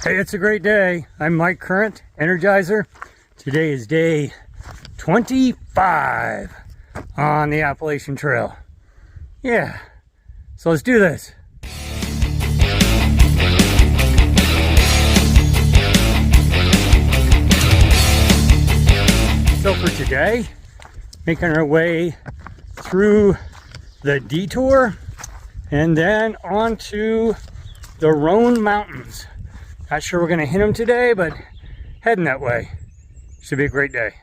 Hey, it's a great day. I'm Mike Current, Energizer. Today is day 25 on the Appalachian Trail. Yeah, so let's do this. So for today, making our way through the detour and then onto the Roan Mountains. Not sure we're gonna hit them today, but heading that way. Should be a great day.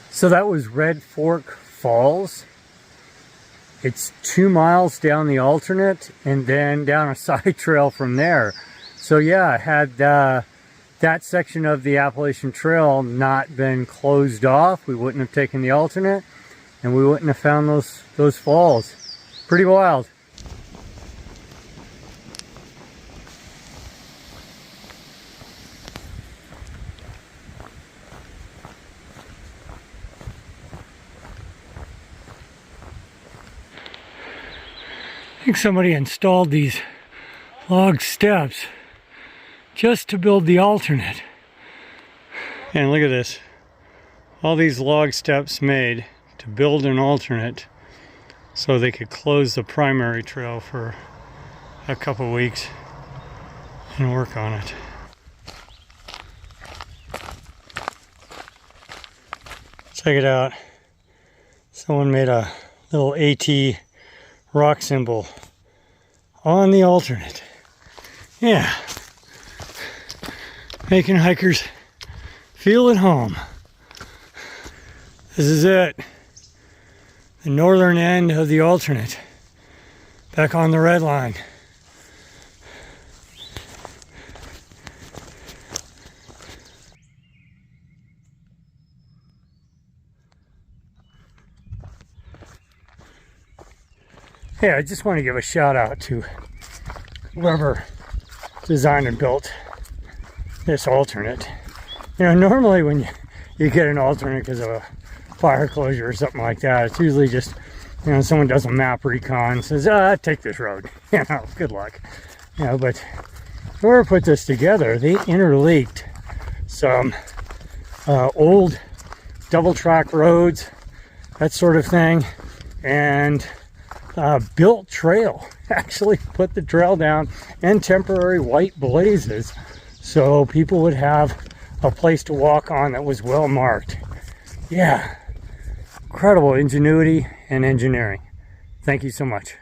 So that was Red Fork Falls. It's 2 miles down the alternate and then down a side trail from there. So yeah, had that section of the Appalachian Trail not been closed off, we wouldn't have taken the alternate and we wouldn't have found those falls. Pretty wild. I think somebody installed these log steps just to build the alternate. And look at this. All these log steps made to build an alternate so they could close the primary trail for a couple weeks and work on it. Check it out. Someone made a little AT rock symbol on the alternate. Yeah, making hikers feel at home. This is it, the northern end of the alternate, back on the red line. Hey, I just want to give a shout out to whoever designed and built this alternate. You know, normally when you get an alternate because of a fire closure or something like that, it's usually just, you know, someone does a map recon, says, take this road. You know, good luck. You know, but whoever put this together, they interleaked some old double track roads, that sort of thing, and built trail. Actually put the trail down and temporary white blazes so people would have a place to walk on that was well marked. Yeah, incredible ingenuity and engineering. Thank you so much.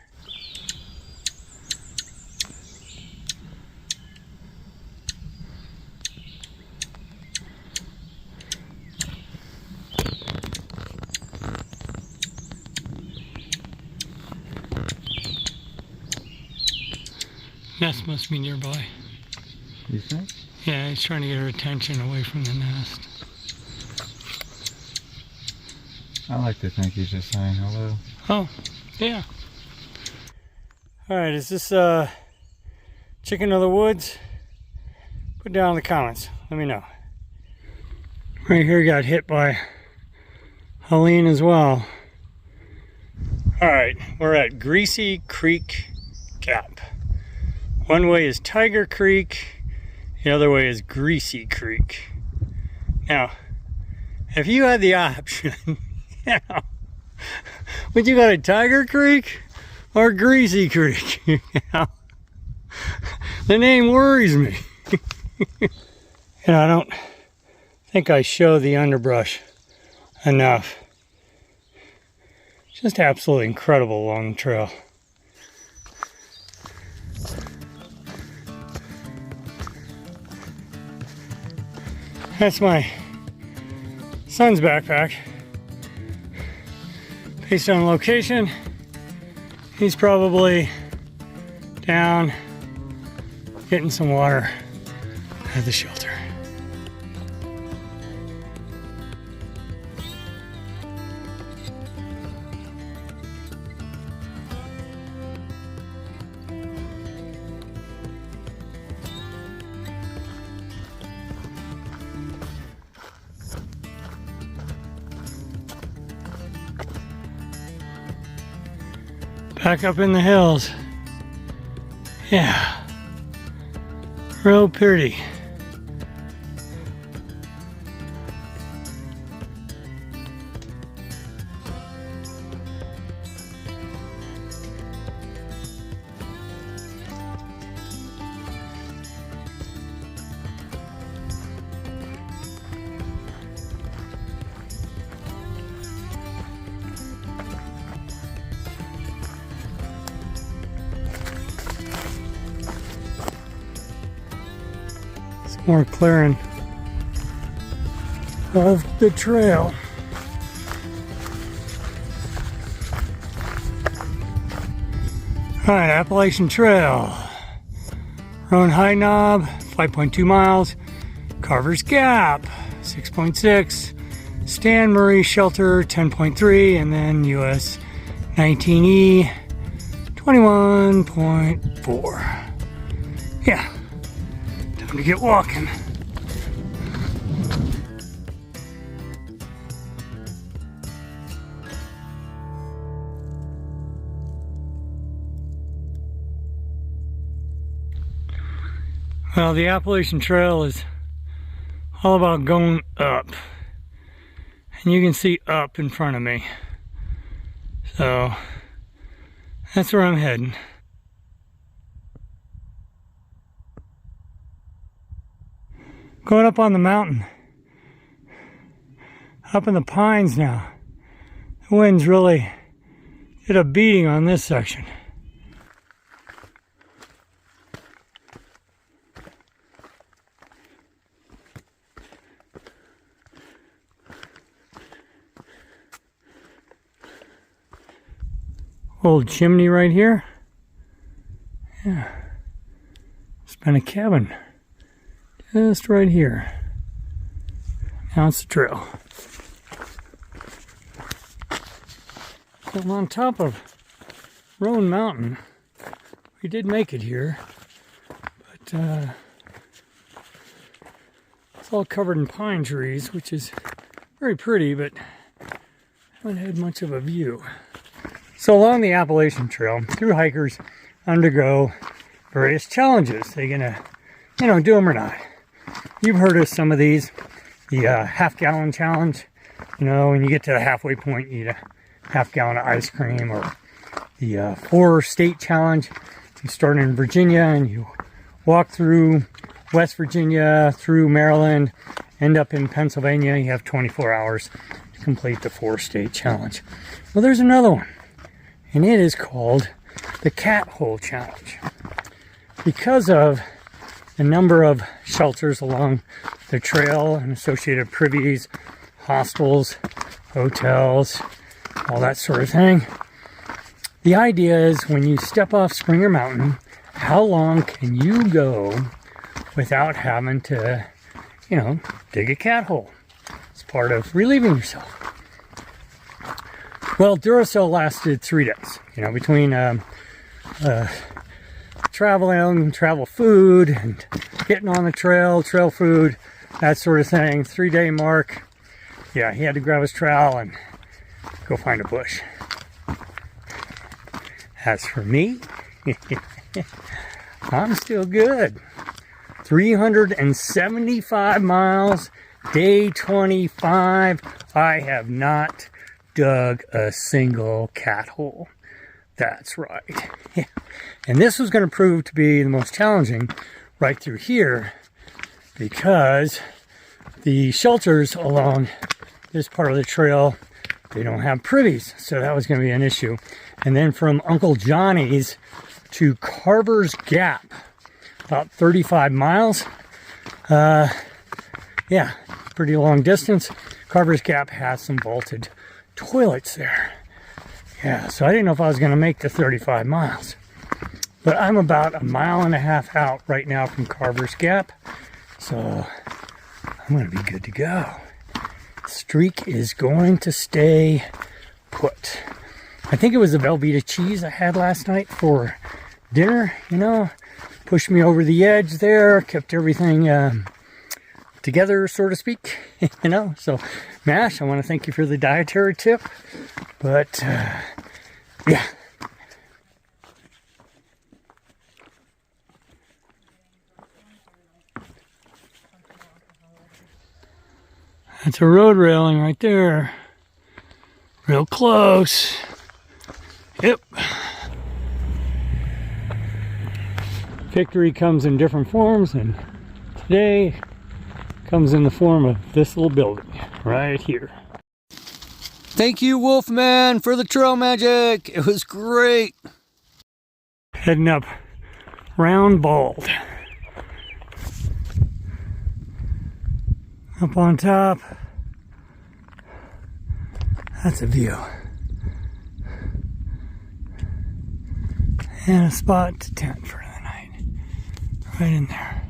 Nest must be nearby. You think? Yeah, he's trying to get her attention away from the nest. I like to think he's just saying hello. Oh, yeah. Alright, is this chicken of the woods? Put down in the comments. Let me know. Right here got hit by Helene as well. Alright, we're at Greasy Creek Gap. One way is Tiger Creek, the other way is Greasy Creek. Now, if you had the option, you know, would you go to Tiger Creek or Greasy Creek? You know, the name worries me. You know, I don't think I show the underbrush enough. Just absolutely incredible along the trail. That's my son's backpack. Based on location, he's probably down getting some water at the shelter. Back up in the hills. Yeah. Real pretty. More clearing of the trail. All right, Appalachian Trail. Roan High Knob, 5.2 miles. Carver's Gap, 6.6. Stan Murray Shelter, 10.3. And then US 19E, 21.4. Yeah. To get walking. Well, the Appalachian Trail is all about going up, and you can see up in front of me, so that's where I'm heading. Going up on the mountain, up in the pines now. The wind's really did a beating on this section. Old chimney right here. Yeah, it's been a cabin. Just right here. Now it's the trail. I'm on top of Roan Mountain. We did make it here, but it's all covered in pine trees, which is very pretty, but haven't had much of a view. So along the Appalachian Trail, through hikers undergo various challenges. They're gonna, do them or not. You've heard of some of these, the half-gallon challenge. When you get to the halfway point, you eat a half-gallon of ice cream, or the 4-state challenge. You start in Virginia and you walk through West Virginia, through Maryland, end up in Pennsylvania. You have 24 hours to complete the 4-state challenge. Well, there's another one, and it is called the Cat Hole Challenge. Because of the number of shelters along the trail and associated privies, hostels, hotels, all that sort of thing. The idea is when you step off Springer Mountain, how long can you go without having to, dig a cat hole? It's part of relieving yourself. Well, Duracell lasted 3 days, between travel food and getting on the trail food, that sort of thing. 3-day mark. Yeah, he had to grab his trowel and go find a bush. As for me, I'm still good. 375 miles, day 25. I have not dug a single cat hole. That's right. And this was going to prove to be the most challenging right through here, because the shelters along this part of the trail, they don't have privies, so that was going to be an issue. And then from Uncle Johnny's to Carver's Gap, about 35 miles. Yeah, pretty long distance. Carver's Gap has some vaulted toilets there. Yeah, so I didn't know if I was going to make the 35 miles. But I'm about 1.5 miles out right now from Carver's Gap. So I'm going to be good to go. Streak is going to stay put. I think it was the Velveeta cheese I had last night for dinner, you know. Pushed me over the edge there, kept everything together, so to speak, you know. So, Mash, I want to thank you for the dietary tip. But, yeah. That's a road railing right there. Real close. Yep. Victory comes in different forms, and today comes in the form of this little building right here. Thank you, Wolfman, for the trail magic. It was great. Heading up Round Bald. Up on top. That's a view. And a spot to tent for the night. Right in there.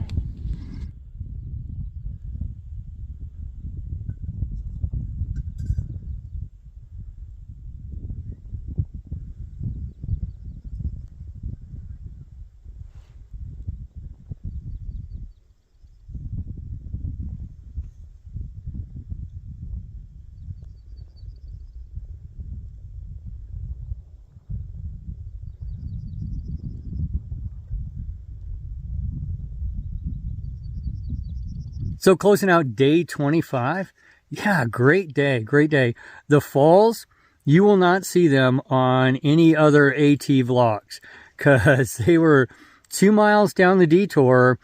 So closing out day 25. Yeah, great day, great day. The falls, you will not see them on any other AT vlogs because they were 2 miles down the detour,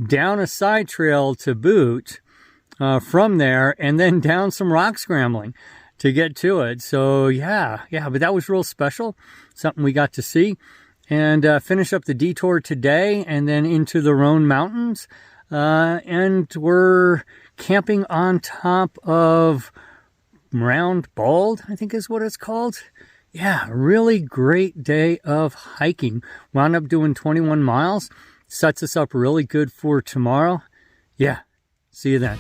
down a side trail to boot from there, and then down some rock scrambling to get to it. So yeah, but that was real special. Something we got to see. And finish up the detour today and then into the Roan Mountains. And we're camping on top of Round Bald, I think is what it's called. Yeah, really great day of hiking. Wound up doing 21 miles. Sets us up really good for tomorrow. Yeah, see you then.